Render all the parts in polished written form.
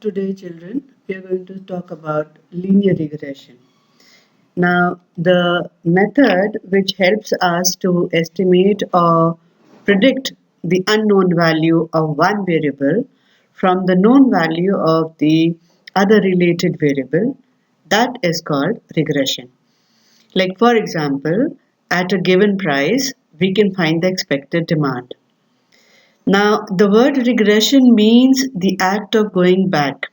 Today, children, we are going to talk about linear regression. Now, the method which helps us to estimate or predict the unknown value of one variable from the known value of the other related variable, that is called regression. Like, for example, at a given price, we can find the expected demand. Now, the word regression means the act of going back.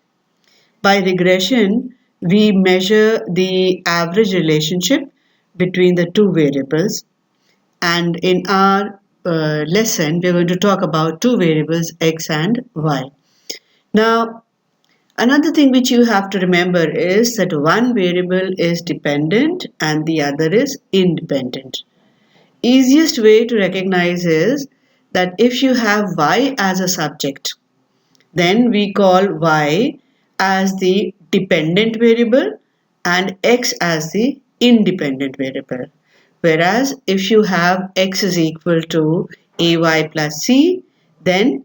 By regression, we measure the average relationship between the two variables. And in our lesson, we're going to talk about two variables, x and y. Now, another thing which you have to remember is that one variable is dependent and the other is independent. Easiest way to recognize is that if you have y as a subject, then we call y as the dependent variable and x as the independent variable. Whereas if you have x is equal to ay plus c, then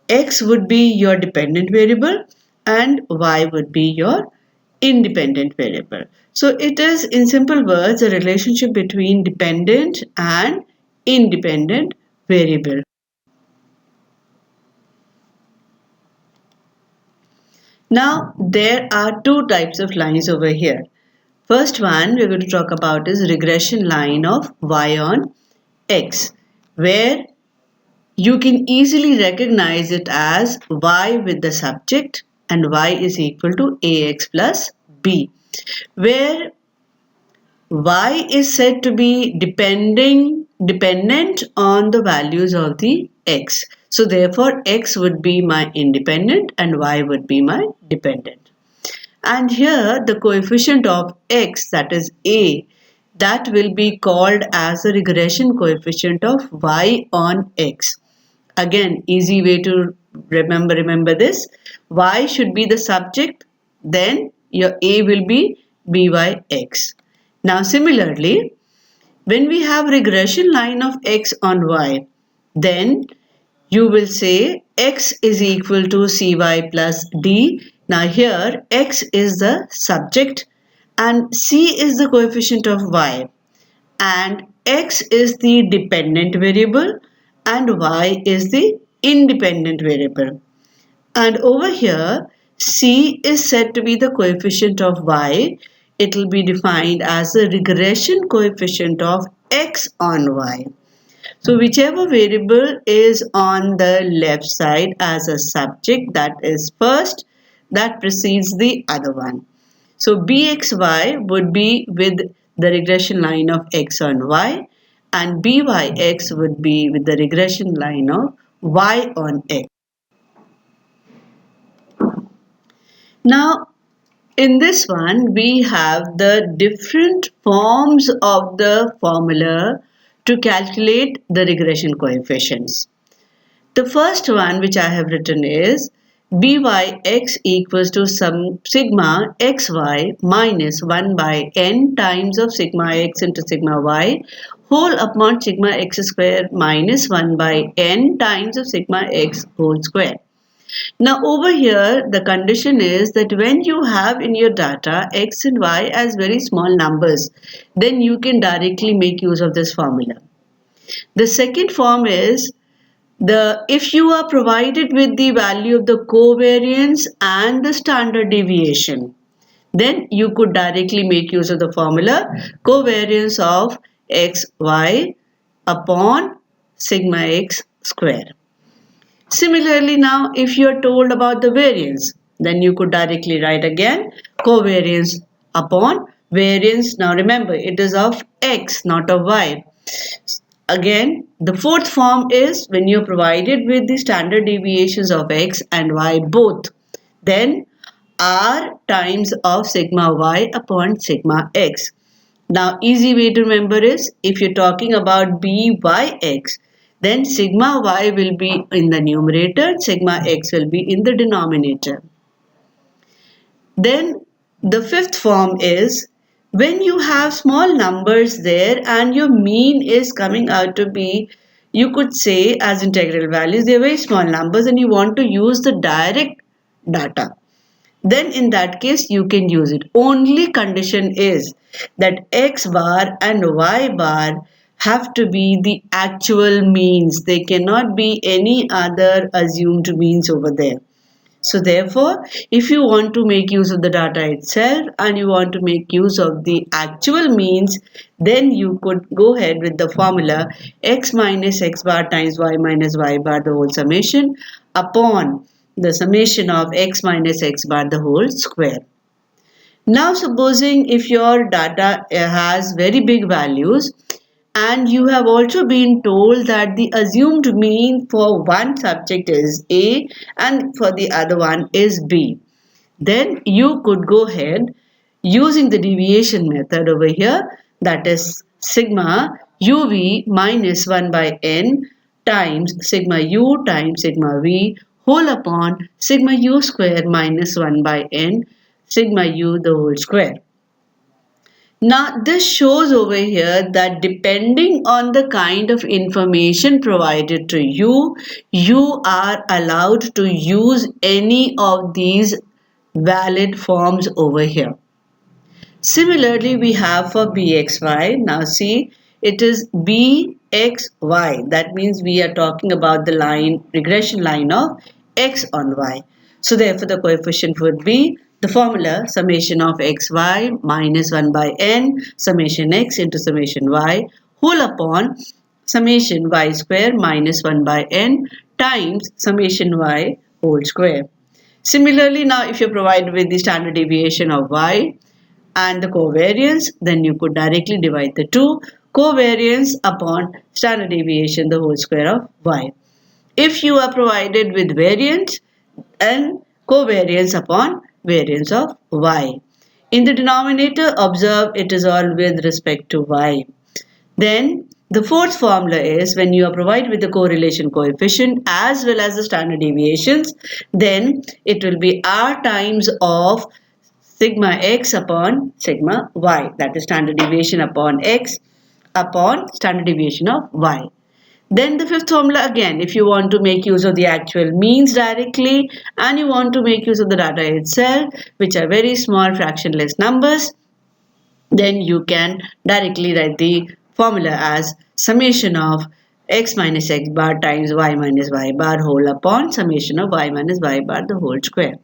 x would be your dependent variable and y would be your independent variable. So it is, in simple words, a relationship between dependent and independent variable. Now, there are two types of lines over here. First one we're going to talk about is regression line of y on x, where you can easily recognize it as y with the subject and y is equal to ax plus b, where y is said to be dependent on the values of the x. So therefore x would be my independent and y would be my dependent. And here the coefficient of x, that is a, that will be called as the regression coefficient of y on x. Again, easy way to remember this. Y should be the subject, then your a will be byx. Now similarly, when we have regression line of x on y, then you will say x is equal to cy plus d. Now here x is the subject and c is the coefficient of y, and x is the dependent variable and y is the independent variable. And over here c is said to be the coefficient of y. It will be defined as the regression coefficient of x on y. So whichever variable is on the left side as a subject, that is first, that precedes the other one. So bxy would be with the regression line of x on y, and byx would be with the regression line of y on x. Now, in this one, we have the different forms of the formula to calculate the regression coefficients. The first one which I have written is byx equals to some sigma xy minus 1 by n times of sigma x into sigma y whole upon sigma x square minus 1 by n times of sigma x whole square. Now over here the condition is that when you have in your data x and y as very small numbers, then you can directly make use of this formula. The second form is if you are provided with the value of the covariance and the standard deviation, then you could directly make use of the formula covariance of xy upon sigma x square. Similarly, now if you are told about the variance, then you could directly write again covariance upon variance. Now remember, it is of x, not of y. Again, the fourth form is when you are provided with the standard deviations of x and y both, then r times of sigma y upon sigma x. Now easy way to remember is if you're talking about byx, then sigma y will be in the numerator, sigma x will be in the denominator. Then the fifth form is when you have small numbers there and your mean is coming out to be, you could say as integral values, they are very small numbers and you want to use the direct data. then in that case you can use it. Only condition is that x bar and y bar have to be the actual means. They cannot be any other assumed means over there. So therefore, if you want to make use of the data itself and you want to make use of the actual means, then you could go ahead with the formula x minus x bar times y minus y bar the whole summation upon the summation of x minus x bar the whole square. Now supposing if your data has very big values and you have also been told that the assumed mean for one subject is A and for the other one is B, then you could go ahead using the deviation method over here, that is sigma uv minus 1 by n times sigma u times sigma v whole upon sigma u square minus 1 by n sigma u the whole square. Now this shows over here that depending on the kind of information provided to you, you are allowed to use any of these valid forms over here. Similarly, we have for bxy. Now see, it is bxy. That means we are talking about the line, regression line of x on y. So therefore the coefficient would be the formula summation of xy minus 1 by n summation x into summation y whole upon summation y square minus 1 by n times summation y whole square. Similarly, now if you're provided with the standard deviation of y and the covariance, then you could directly divide the two, covariance upon standard deviation the whole square of y. If you are provided with variance, and covariance upon variance of y. In the denominator, observe it is all with respect to y. Then the fourth formula is when you are provided with the correlation coefficient as well as the standard deviations, then it will be r times of sigma x upon sigma y, that is standard deviation upon x upon standard deviation of y. Then the fifth formula again, if you want to make use of the actual means directly and you want to make use of the data itself, which are very small fractionless numbers, then you can directly write the formula as summation of x minus x bar times y minus y bar whole upon summation of y minus y bar the whole square.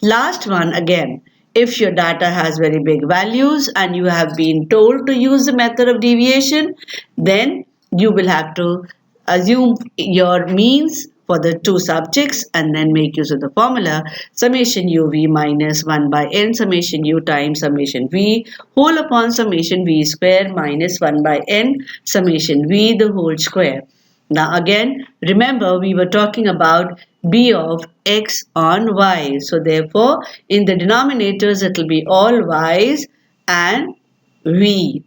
Last one again, if your data has very big values and you have been told to use the method of deviation, then you will have to assume your means for the two subjects and then make use of the formula summation uv minus 1 by n summation u times summation v whole upon summation v square minus 1 by n summation v the whole square. Now again, remember we were talking about b of x on y. So therefore, in the denominators it will be all y's and v.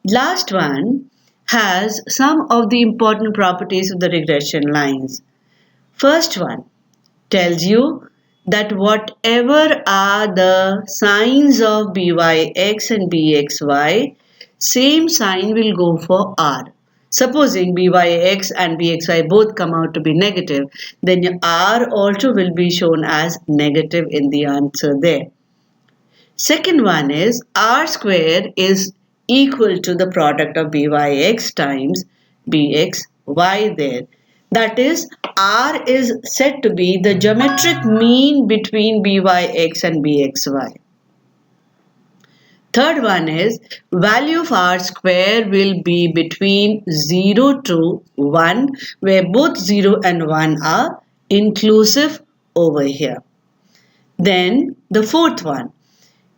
Last one has some of the important properties of the regression lines. First one tells you that whatever are the signs of byx and bxy, same sign will go for r. Supposing byx and bxy both come out to be negative, then your r also will be shown as negative in the answer there. Second one is r square is equal to the product of byx times bxy there. That is, r is said to be the geometric mean between byx and bxy. Third one is value of r square will be between 0 to 1, where both 0 and 1 are inclusive over here. Then the fourth one,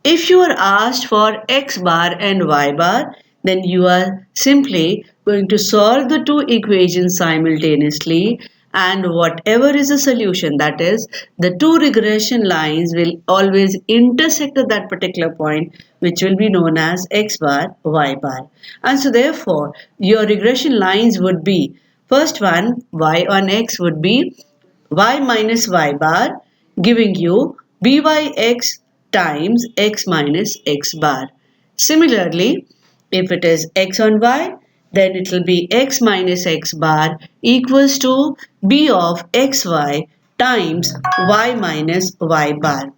if you are asked for x bar and y bar, then you are simply going to solve the two equations simultaneously, and whatever is the solution, that is, the two regression lines will always intersect at that particular point, which will be known as x bar, y bar. And so therefore, your regression lines would be, first one, y on x would be y minus y bar, giving you byx times x minus x bar. Similarly, if it is x on y, then it will be x minus x bar equals to b of xy times y minus y bar.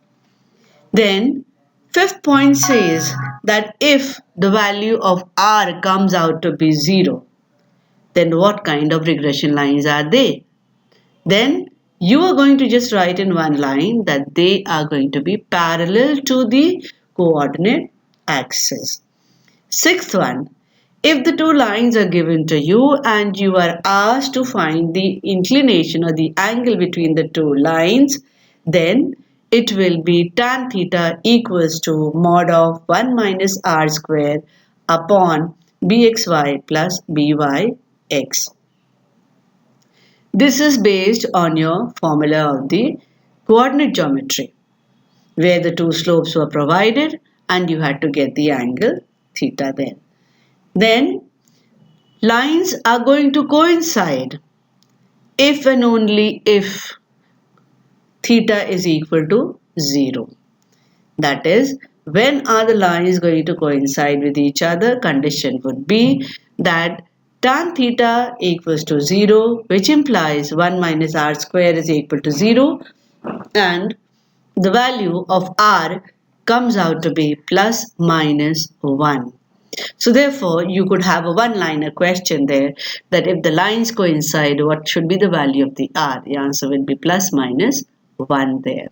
Then fifth point says that if the value of r comes out to be 0, then what kind of regression lines are they? Then you are going to just write in one line that they are going to be parallel to the coordinate axis. Sixth one, if the two lines are given to you and you are asked to find the inclination or the angle between the two lines, then it will be tan theta equals to mod of 1 minus r square upon bxy plus byx. This is based on your formula of the coordinate geometry, where the two slopes were provided and you had to get the angle theta there. Then lines are going to coincide if and only if theta is equal to 0. That is, when are the lines going to coincide with each other? Condition would be that tan theta equals to 0, which implies 1 minus r square is equal to 0, and the value of r comes out to be plus minus 1. So therefore, you could have a one-liner question there that if the lines coincide, what should be the value of the r? The answer will be plus minus 1 there.